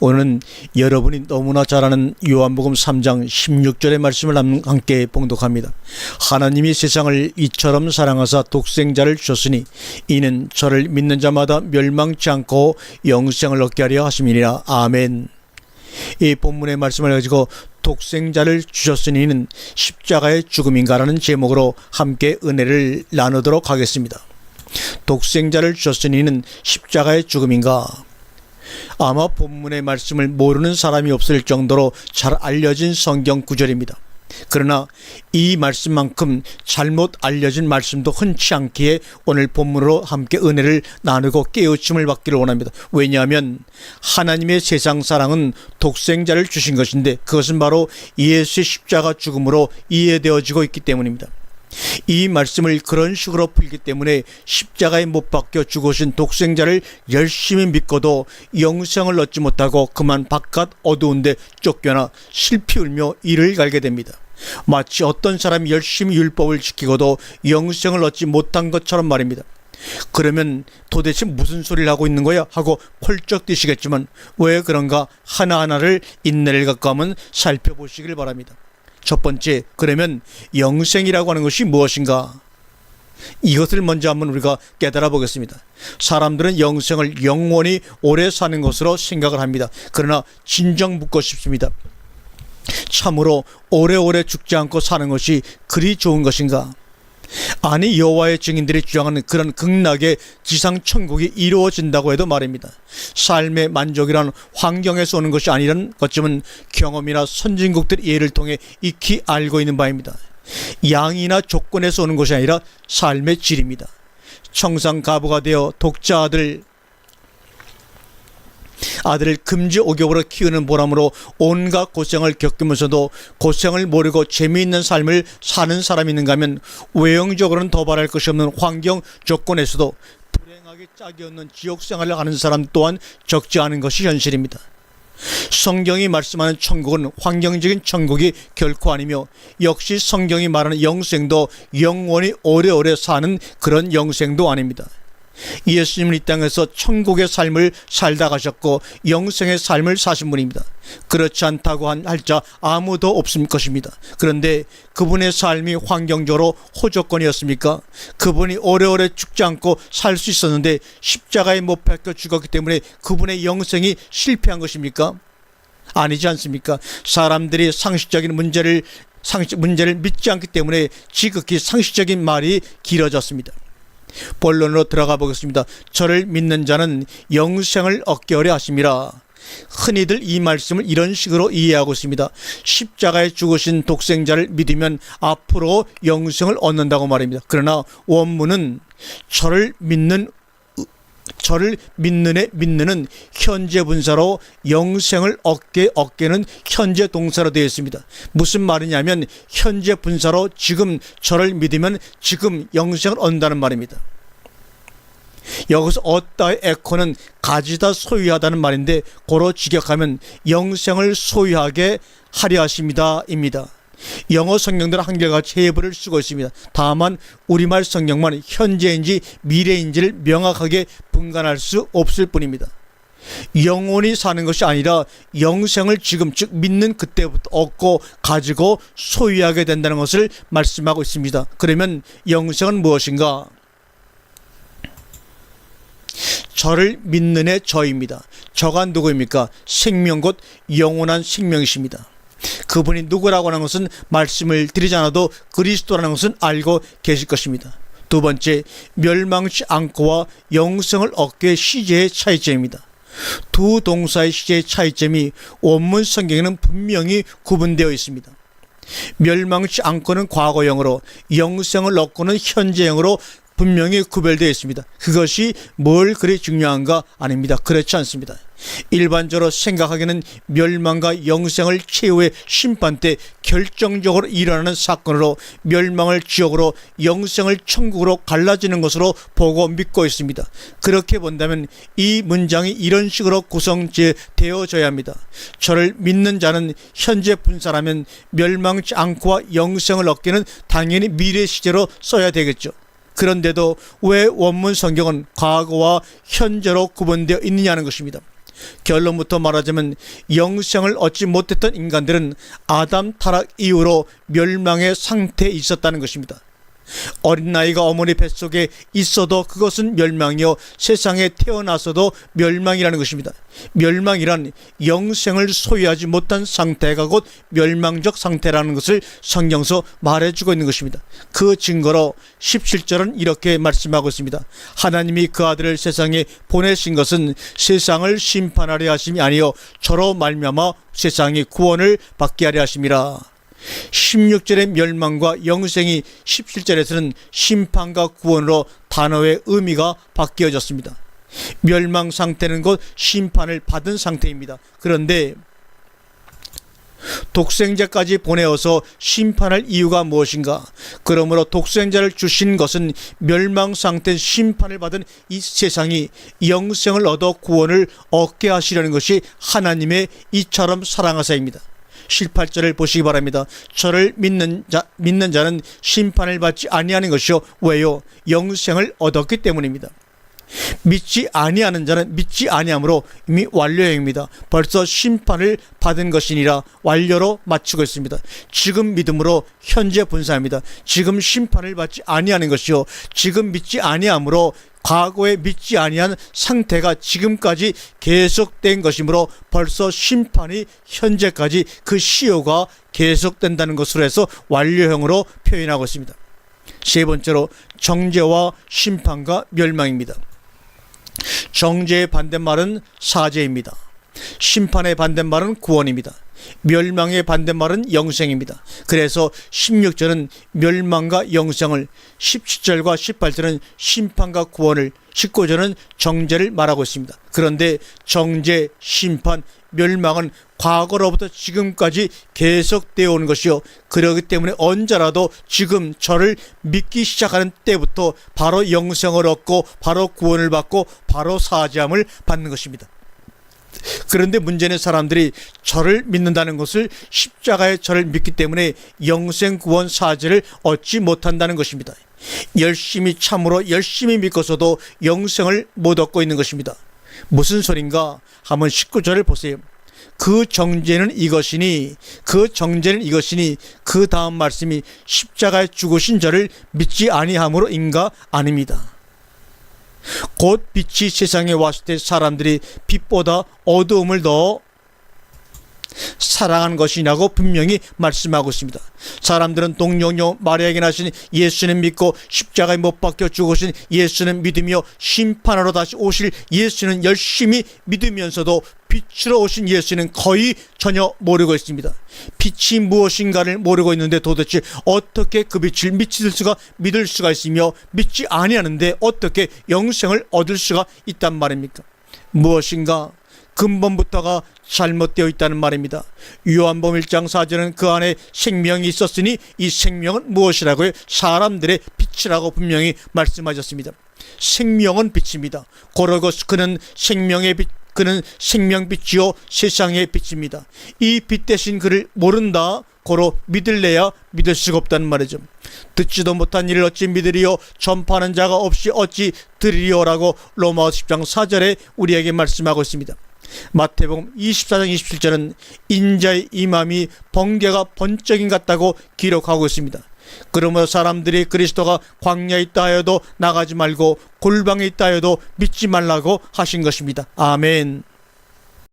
오늘은 여러분이 너무나 잘 아는 요한복음 3장 16절의 말씀을 함께 봉독합니다. 하나님이 세상을 이처럼 사랑하사 독생자를 주셨으니 이는 저를 믿는 자마다 멸망치 않고 영생을 얻게 하려 하심이니라. 아멘. 이 본문의 말씀을 가지고 독생자를 주셨으니는 십자가의 죽음인가라는 제목으로 함께 은혜를 나누도록 하겠습니다. 독생자를 주셨으니는 십자가의 죽음인가? 아마 본문의 말씀을 모르는 사람이 없을 정도로 잘 알려진 성경 구절입니다. 그러나 이 말씀만큼 잘못 알려진 말씀도 흔치 않기에 오늘 본문으로 함께 은혜를 나누고 깨우침을 받기를 원합니다. 왜냐하면 하나님의 세상 사랑은 독생자를 주신 것인데 그것은 바로 예수의 십자가 죽음으로 이해되어지고 있기 때문입니다. 이 말씀을 그런 식으로 풀기 때문에 십자가에 못 박혀 죽으신 독생자를 열심히 믿고도 영생을 얻지 못하고 그만 바깥 어두운 데 쫓겨나 슬피 울며 이를 갈게 됩니다. 마치 어떤 사람이 열심히 율법을 지키고도 영생을 얻지 못한 것처럼 말입니다. 그러면 도대체 무슨 소리를 하고 있는 거야? 하고 펄쩍 뛰시겠지만 왜 그런가 하나하나를 인내를 갖고 한번 살펴보시길 바랍니다. 첫 번째, 그러면 영생이라고 하는 것이 무엇인가? 이것을 먼저 한번 우리가 깨달아 보겠습니다. 사람들은 영생을 영원히 오래 사는 것으로 생각을 합니다. 그러나 진정 묻고 싶습니다. 참으로 오래오래 죽지 않고 사는 것이 그리 좋은 것인가? 아니, 여호와의 증인들이 주장하는 그런 극락의 지상 천국이 이루어진다고 해도 말입니다. 삶의 만족이란 환경에서 오는 것이 아니라는 것쯤은 경험이나 선진국들의 예를 통해 익히 알고 있는 바입니다. 양이나 조건에서 오는 것이 아니라 삶의 질입니다. 청산가부가 되어 독자 아들을 금지 오겹으로 키우는 보람으로 온갖 고생을 겪으면서도 고생을 모르고 재미있는 삶을 사는 사람이 있는가 하면 외형적으로는 더 바랄 것이 없는 환경 조건에서도 불행하게 짝이 없는 지옥생활을 하는 사람 또한 적지 않은 것이 현실입니다. 성경이 말씀하는 천국은 환경적인 천국이 결코 아니며 역시 성경이 말하는 영생도 영원히 오래오래 사는 그런 영생도 아닙니다. 예수님은 이 땅에서 천국의 삶을 살다 가셨고 영생의 삶을 사신 분입니다. 그렇지 않다고 할 자 아무도 없을 것입니다. 그런데 그분의 삶이 환경적으로 호조건이었습니까? 그분이 오래오래 죽지 않고 살 수 있었는데 십자가에 못 박혀 죽었기 때문에 그분의 영생이 실패한 것입니까? 아니지 않습니까? 사람들이 상식적인 문제를 믿지 않기 때문에 지극히 상식적인 말이 길어졌습니다. 본론으로 들어가 보겠습니다. 저를 믿는 자는 영생을 얻게 하려 하심이라. 흔히들 이 말씀을 이런 식으로 이해하고 있습니다. 십자가에 죽으신 독생자를 믿으면 앞으로 영생을 얻는다고 말입니다. 그러나 원문은 저를 믿는의 믿는은 현재 분사로 영생을 얻게는 현재 동사로 되어 있습니다. 무슨 말이냐면 현재 분사로 지금 저를 믿으면 지금 영생을 얻는다는 말입니다. 여기서 얻다의 에코는 가지다 소유하다는 말인데 고로 직역하면 영생을 소유하게 하려 하십니다 입니다. 영어 성경들은 한결같이 해부를 쓰고 있습니다. 다만 우리말 성경만 현재인지 미래인지를 명확하게 분간할 수 없을 뿐입니다. 영원히 사는 것이 아니라 영생을 지금 즉 믿는 그때부터 얻고 가지고 소유하게 된다는 것을 말씀하고 있습니다. 그러면 영생은 무엇인가? 저를 믿는 애 저입니다. 저가 누구입니까? 생명 곧 영원한 생명이십니다. 그분이 누구라고 하는 것은 말씀을 드리지 않아도 그리스도라는 것은 알고 계실 것입니다. 두 번째, 멸망치 않고와 영생을 얻게 시제의 차이점입니다. 두 동사의 시제의 차이점이 원문 성경에는 분명히 구분되어 있습니다. 멸망치 않고는 과거형으로, 영생을 얻고는 현재형으로 분명히 구별되어 있습니다. 그것이 뭘 그리 중요한가? 아닙니다. 그렇지 않습니다. 일반적으로 생각하기에는 멸망과 영생을 최후의 심판 때 결정적으로 일어나는 사건으로 멸망을 지옥으로 영생을 천국으로 갈라지는 것으로 보고 믿고 있습니다. 그렇게 본다면 이 문장이 이런 식으로 구성되어져야 합니다. 저를 믿는 자는 현재 분사라면 멸망치 않고와 영생을 얻기는 당연히 미래 시제로 써야 되겠죠. 그런데도 왜 원문 성경은 과거와 현재로 구분되어 있느냐는 것입니다. 결론부터 말하자면 영생을 얻지 못했던 인간들은 아담 타락 이후로 멸망의 상태에 있었다는 것입니다. 어린 나이가 어머니 뱃속에 있어도 그것은 멸망이요, 세상에 태어나서도 멸망이라는 것입니다. 멸망이란 영생을 소유하지 못한 상태가 곧 멸망적 상태라는 것을 성경서 말해주고 있는 것입니다. 그 증거로 17절은 이렇게 말씀하고 있습니다. 하나님이 그 아들을 세상에 보내신 것은 세상을 심판하려 하심이 아니요 저로 말미암아 세상이 구원을 받게 하려 하심이라. 16절의 멸망과 영생이 17절에서는 심판과 구원으로 단어의 의미가 바뀌어졌습니다. 멸망 상태는 곧 심판을 받은 상태입니다. 그런데 독생자까지 보내어서 심판할 이유가 무엇인가? 그러므로 독생자를 주신 것은 멸망 상태 심판을 받은 이 세상이 영생을 얻어 구원을 얻게 하시려는 것이 하나님의 이처럼 사랑하사입니다. 18절을 보시기 바랍니다. 저를 믿는 자는 심판을 받지 아니하는 것이요. 왜요? 영생을 얻었기 때문입니다. 믿지 아니하는 자는 믿지 아니함으로 이미 완료형입니다. 벌써 심판을 받은 것이니라 완료로 마치고 있습니다. 지금 믿음으로 현재 분사합니다. 지금 심판을 받지 아니하는 것이요, 지금 믿지 아니함으로 과거에 믿지 아니한 상태가 지금까지 계속된 것이므로 벌써 심판이 현재까지 그 시효가 계속된다는 것으로 해서 완료형으로 표현하고 있습니다. 세 번째로 정죄와 심판과 멸망입니다. 정죄의 반대말은 사죄입니다. 심판의 반대말은 구원입니다. 멸망의 반대말은 영생입니다. 그래서 16절은 멸망과 영생을, 17절과 18절은 심판과 구원을, 19절은 정죄를 말하고 있습니다. 그런데 정죄, 심판, 멸망은 과거로부터 지금까지 계속되어 오는 것이요, 그렇기 때문에 언제라도 지금 저를 믿기 시작하는 때부터 바로 영생을 얻고 바로 구원을 받고 바로 사죄함을 받는 것입니다. 그런데 문제는 사람들이 저를 믿는다는 것을, 십자가의 저를 믿기 때문에 영생, 구원, 사죄를 얻지 못한다는 것입니다. 참으로 열심히 믿고서도 영생을 못 얻고 있는 것입니다. 무슨 소린가? 한번 19절을 보세요. 그 정죄는 이것이니 그 다음 말씀이 십자가에 죽으신 저를 믿지 아니함으로인가? 아닙니다. 곧 빛이 세상에 왔을 때 사람들이 빛보다 어두움을 더 사랑한 것이냐고 분명히 말씀하고 있습니다. 사람들은 동정녀 마리아에게 나신 예수는 믿고 십자가에 못 박혀 죽으신 예수는 믿으며 심판하러 다시 오실 예수는 열심히 믿으면서도 빛으로 오신 예수는 거의 전혀 모르고 있습니다. 빛이 무엇인가를 모르고 있는데 도대체 어떻게 그 빛을 믿을 수가 있으며 믿지 아니하는데 어떻게 영생을 얻을 수가 있단 말입니까? 무엇인가? 근본부터가 잘못되어 있다는 말입니다. 요한복음 1장 4절은 그 안에 생명이 있었으니 이 생명은 무엇이라고요? 사람들의 빛이라고 분명히 말씀하셨습니다. 생명은 빛입니다. 고로고스 그는 생명의 빛, 그는 생명빛이요 세상의 빛입니다. 이 빛 대신 그를 모른다, 고로 믿을래야 믿을 수가 없다는 말이죠. 듣지도 못한 일을 어찌 믿으리요, 전파하는 자가 없이 어찌 들으리요라고 로마서 10장 4절에 우리에게 말씀하고 있습니다. 마태복음 24장 27절은 인자의 임함이 번개가 번쩍임 같다고 기록하고 있습니다. 그러므로 사람들이 그리스도가 광야에 있다 하여도 나가지 말고 골방에 있다 하여도 믿지 말라고 하신 것입니다. 아멘.